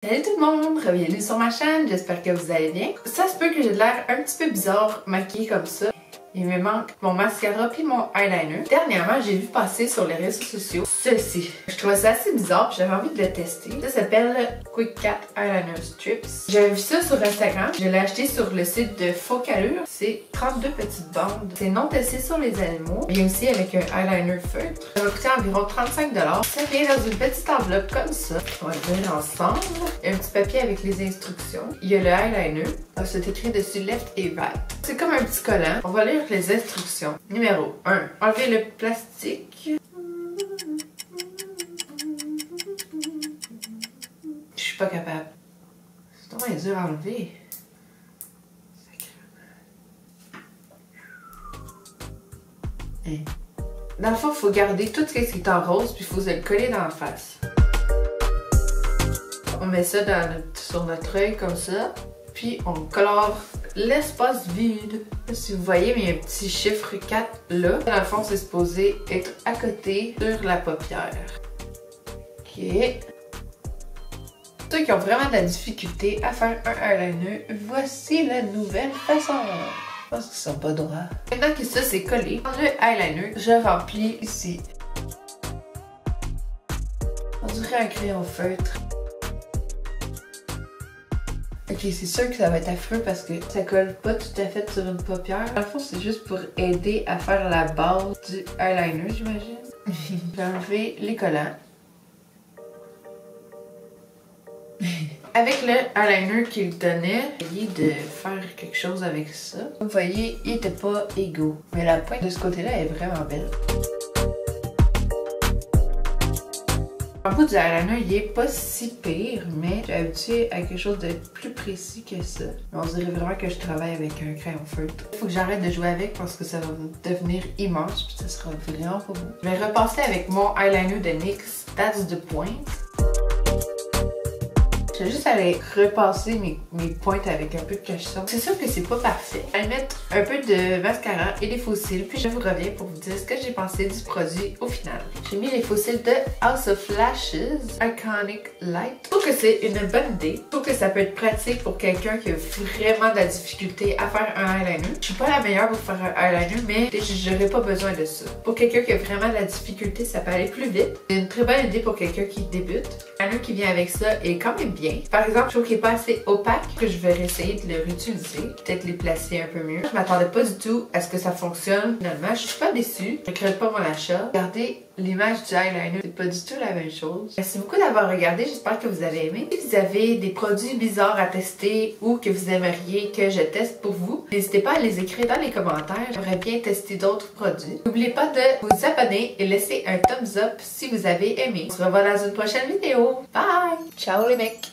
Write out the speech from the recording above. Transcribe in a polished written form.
Salut tout le monde, bienvenue sur ma chaîne, j'espère que vous allez bien. Ça se peut que j'ai de l'air un petit peu bizarre maquillée comme ça. Il me manque mon mascara puis mon eyeliner. Dernièrement, j'ai vu passer sur les réseaux sociaux ceci. Je trouvais ça assez bizarre puis j'avais envie de le tester. Ça s'appelle Quick Cat Eyeliner Strips. J'avais vu ça sur Instagram. Je l'ai acheté sur le site de Focalure. C'est 32 petites bandes. C'est non testé sur les animaux. Il y a aussi avec un eyeliner feutre. Ça va coûter environ 35 $. Ça vient dans une petite enveloppe comme ça. On va le mettre ensemble. Il y a un petit papier avec les instructions. Il y a le eyeliner. C'est écrit dessus left et right. C'est comme un petit collant. On va lire les instructions. Numéro 1. Enlevez le plastique. Je suis pas capable. C'est vraiment dur à enlever. Dans le fond, il faut garder tout ce qui est en rose, puis il faut se le coller dans la face. On met ça sur notre œil comme ça, puis on colore l'espace vide. Si vous voyez, il y a un petit chiffre 4 là. Dans le fond, c'est supposé être à côté sur la paupière. Ok. Ceux qui ont vraiment de la difficulté à faire un eyeliner, voici la nouvelle façon. Je pense qu'ils sont pas droits. Maintenant que ça c'est collé, dans le eyeliner, je remplis ici. On dirait un crayon feutre. Ok, c'est sûr que ça va être affreux parce que ça colle pas tout à fait sur une paupière. Dans le fond, c'est juste pour aider à faire la base du eyeliner, j'imagine. J'ai enlevé les collants. Avec le eyeliner qu'il donnait, j'ai essayé de faire quelque chose avec ça. Vous voyez, il était pas égaux. Mais la pointe de ce côté-là est vraiment belle. En bout du eyeliner, il est pas si pire, mais je suis habituée à quelque chose de plus précis que ça. On dirait vraiment que je travaille avec un crayon feutre. Il faut que j'arrête de jouer avec parce que ça va devenir immense puis ça sera vraiment pas beau. Je vais repasser avec mon eyeliner de NYX That's the Point. Je vais juste aller repasser mes pointes avec un peu de cache-son. C'est sûr que c'est pas parfait. Je vais mettre un peu de mascara et des faux cils, puis je vous reviens pour vous dire ce que j'ai pensé du produit au final. J'ai mis les faux cils de House of Lashes Iconic Light. Je trouve que c'est une bonne idée. Je trouve que ça peut être pratique pour quelqu'un qui a vraiment de la difficulté à faire un eyeliner. Je suis pas la meilleure pour faire un eyeliner, mais j'aurais pas besoin de ça. Pour quelqu'un qui a vraiment de la difficulté, ça peut aller plus vite. C'est une très bonne idée pour quelqu'un qui débute. L'eyeliner qui vient avec ça est quand même bien. Par exemple, je trouve qu'il n'est pas assez opaque, que je vais essayer de le réutiliser. Peut-être les placer un peu mieux. Je m'attendais pas du tout à ce que ça fonctionne. Finalement, je suis pas déçue. Je regrette pas mon achat. Regardez l'image du eyeliner, c'est pas du tout la même chose. Merci beaucoup d'avoir regardé, j'espère que vous avez aimé. Si vous avez des produits bizarres à tester ou que vous aimeriez que je teste pour vous, n'hésitez pas à les écrire dans les commentaires. J'aimerais bien tester d'autres produits. N'oubliez pas de vous abonner et laisser un thumbs up si vous avez aimé. On se revoit dans une prochaine vidéo. Bye! Ciao les mecs!